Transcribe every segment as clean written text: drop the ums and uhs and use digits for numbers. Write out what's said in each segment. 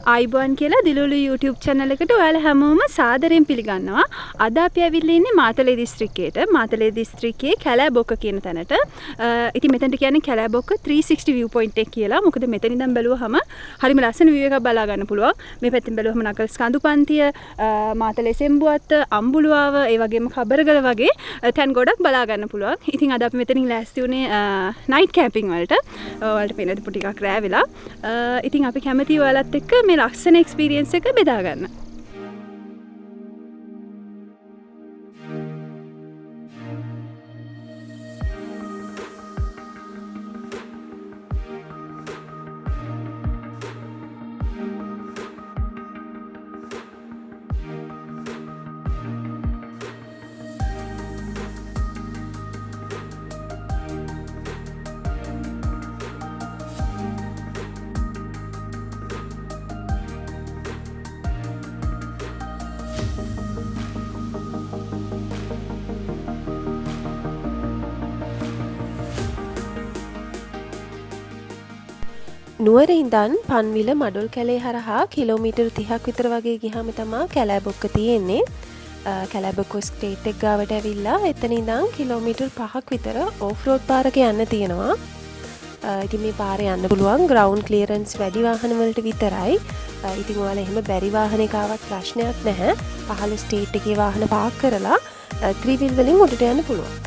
ආයිබෝන් කියලා දිලුලු YouTube channel එකට ඔයාලා හැමෝම සාදරයෙන් පිළිගන්නවා. අද අපි ඇවිල්ලා ඉන්නේ මාතලේ දිස්ත්‍රික්කයට. මාතලේ දිස්ත්‍රික්කයේ කැලෑබොක්ක කියන තැනට. ඉතින් මෙතනට කියන්නේ කැලෑබොක්ක 360 view point එක කියලා. මොකද මෙතන ඉඳන් බැලුවහම හරිම ලස්සන view එකක් බලා ගන්න පුළුවන්. මේ පැත්තෙන් බැලුවහම නකල්ස් කඳුපන්තිය, මාතලේ සෙම්බුවත්, අම්බුලුවාව, ඒ වගේම කබරගල වගේ තැන් ගොඩක් බලා ගන්න පුළුවන්. ඉතින් අද අපි මෙතනින් ලෑස්ති වුණේ night camping වලට. ඔයාලට පේනද පුටි ටිකක් රෑ වෙලා. ඉතින් අපි කැමතියි ඔයාලත් එක්ක මේ ලස්සන එක්ස්පීරියන්ස් එක බෙදා ගන්න. නුවර ඉඳන් පන්විල මඩොල් කැලේ හරහා කිලෝමීටර් 30ක් විතර වගේ ගියාම තමයි කැලෑබොක්ක තියෙන්නේ. කැලෑබොක්ක ස්ටේට් එක ගාවට ඇවිල්ලා එතන ඉඳන් කිලෝමීටර් 5ක් විතර ඕෆ් රෝඩ් පාරක යන්න තියෙනවා. ඉතින් මේ පාරේ යන්න පුළුවන් ග්‍රවුන්ඩ් ක්ලියරන්ස් වැඩි වාහන වලට විතරයි. ඉතින් ඔයාලා එහෙම බැරි වාහනයක ආවත් ප්‍රශ්නයක් නැහැ. පහළ ස්ටේට් එකේ වාහන පාක් කරලා 3 wheel වලින් උඩට යන්න පුළුවන්.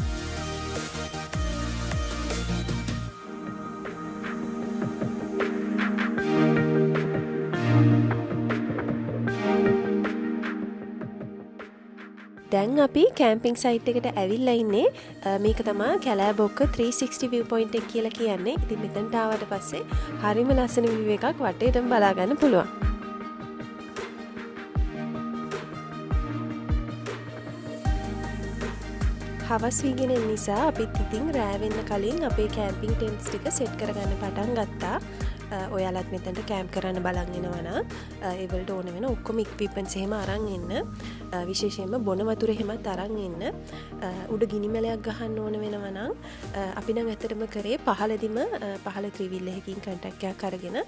දැන් අපි කැම්පින් සයිට් එකට ඇවිල්ලා ඉන්නේ. මේක තමයි කැලෑබොක්ක 360 view point එක කියලා කියන්නේ. ඉතින් මෙතනට ආවට පස්සේ හරිම ලස්සන view එකක් වටේටම බලා ගන්න පුළුවන්. හවස් වීගෙන එන නිසා අපිත් ඉතින් රෑ වෙන්න කලින් අපේ කැම්පින් ටෙන්ට්ස් ටික සෙට් කරගන්න පටන් ගත්තා. ඔයාලත් මෙතනට කැම්ප් කරන්න බලන් එනවා නම් ඒ වලට ඕන වෙන ඔක්කොම ඉක්විප්මන්ට්ස් එහෙම අරන් එන්න. විශේෂයෙන්ම බොන වතුර එහෙමත් අරන් එන්න. උඩ ගිනි මැලයක් ගහන්න ඕන වෙනවා නම් අපි නම් ඇත්තටම කරේ පහළදිම පහළ ත්‍රිවිල් එකකින් කන්ටැක්ට් එකක් අරගෙන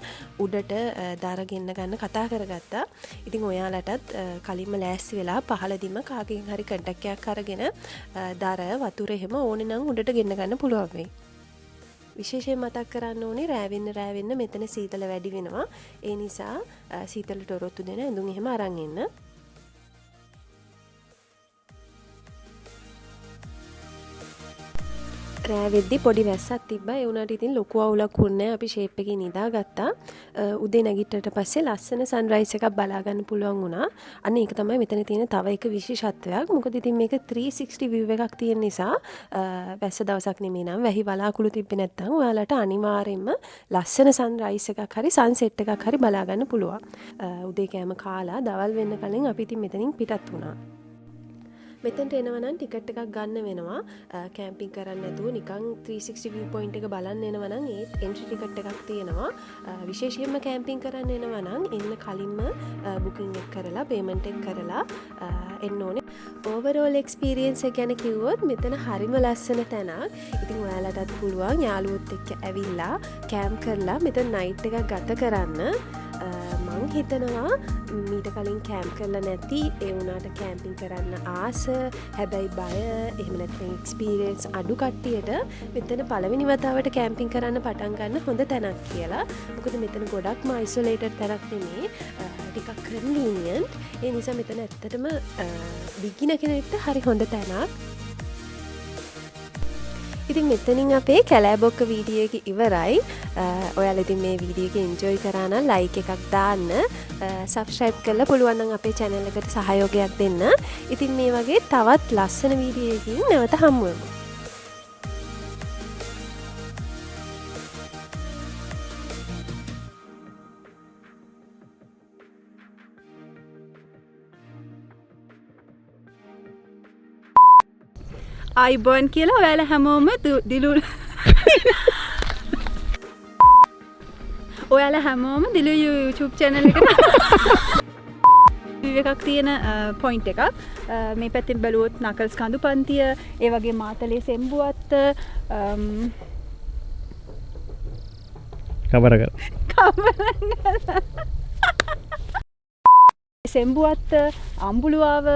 උඩට දර ගෙන්න ගන්න කතා කරගත්තා. ඉතින් ඔයාලටත් කලින්ම ලෑස්ති වෙලා පහළදිම කාගෙන් හරි කන්ටැක්ට් එකක් අරගෙන දර වතුර එහෙම ඕනේ නම් උඩට ගෙන්න ගන්න පුළුවන් වෙයි. විශේෂයෙන් මතක් කරන්න ඕනේ රෑ වෙන්න මෙතන සීතල වැඩි වෙනවා. ඒ නිසා සීතලට ඔරොත්තු දෙන ඇඳුම් එහෙම අරන් එන්න. රෑ වෙද්දි පොඩි වැස්සක් තිබ්බා. ඒ වුණාට ඉතින් ලොකු අවුලක් වුණේ නැහැ. අපි ෂේප් එකේ නිදාගත්තා. උදේ නැගිට්ටට පස්සේ ලස්සන සන්රයිස් එකක් බලා ගන්න පුළුවන් වුණා. අන්න ඒක තමයි මෙතන තියෙන තව එක විශේෂත්වයක්. මොකද ඉතින් මේක 360 view එකක් තියෙන නිසා වැස්ස දවසක් නෙමෙයි නම් වැහි වලාකුළු තිබ්බේ නැත්නම් ඔයාලට අනිවාර්යෙන්ම ලස්සන සන්රයිස් එකක් හරි සන්සෙට් එකක් හරි බලා ගන්න පුළුවන්. උදේ කෑම කාලා දවල් වෙන්න කලින් අපි ඉතින් මෙතනින් පිටත් වුණා. මෙතනට එනවා නම් ටිකට් එකක් ගන්න වෙනවා. කැම්පින් කරන්න නැතුව නිකන් 360 view point එක බලන්න එනවා නම් ඒත් එන්ට්‍රි ටිකට් එකක් තියෙනවා. විශේෂයෙන්ම කැම්පින් කරන්න එනවා නම් එන්න කලින්ම බුකින් එක කරලා පේමන්ට් එක කරලා එන්න ඕනේ. ඕවරෝල් එක්ස්පීරියන්ස් එක ගැන කිව්වොත් මෙතන හරිම ලස්සන තැනක්. ඉතින් ඔයාලටත් පුළුවන් යාළුවොත් එක්ක ඇවිල්ලා කැම්ප් කරලා මෙතන නයිට් එකක් ගත කරන්න. මං හිතනවා මීට කලින් කැම්ප් කරලා නැති ඒ වුණාට කැම්පින් කරන්න ආස හැබැයි බය එහෙම නැත්නම් එක්ස්පීරියන්ස් අඩු කට්ටියට මෙතන පළවෙනි වතාවට කැම්පින් කරන්න පටන් ගන්න හොඳ තැනක් කියලා. මොකද මෙතන ගොඩක්ම අයිසොලේටඩ් තැනක් නෙමේ. ටිකක් කන්වීනියන්ට්. ඒ නිසා මෙතන ඇත්තටම බිගිනර් කෙනෙක්ට හරි හොඳ තැනක්. ඉතින් මෙතනින් අපේ කැලෑබොක්ක වීඩියෝ එක ඉවරයි. ඔයාලා ඉතින් මේ වීඩියෝ එක එන්ජොයි කරා නම් ලයික් එකක් දාන්න, සබ්ස්ක්‍රයිබ් කරලා පුළුවන් නම් අපේ channel එකට සහයෝගයක් දෙන්න. ඉතින් මේ වගේ තවත් ලස්සන වීඩියෝ එකකින් නැවත හමු වෙමු. ආයිබෝන් කියලා ඔයාලා හැමෝම දිලුලු ඔයාලා හැමෝම දිලුලු YouTube channel එකට view එකක් තියෙන point එකක්. මේ පැත්තෙන් බැලුවොත් නකල්ස් කඳුපන්තිය, ඒ වගේ මාතලේ සෙම්බුවත්, කබරගල සෙම්බුවත්ත අම්බුලුවාව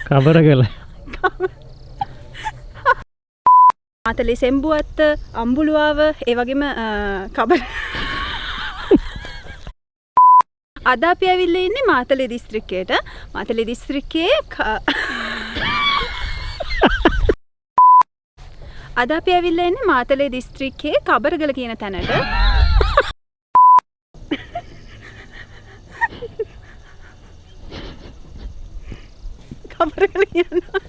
කබරගල මාතලේ සෙම්බුවත්ත අම්බුලුවාව ඒ වගේම කබර අද අපි ඇවිල්ලා ඉන්නේ මාතලේ දිස්ත්‍රික්කයට. මාතලේ දිස්ත්‍රික්කයේ අද අපි ඇවිල්ලා ඉන්නේ මාතලේ දිස්ත්‍රික්කයේ කබරගල කියන තැනට. කබරගල කියනවා.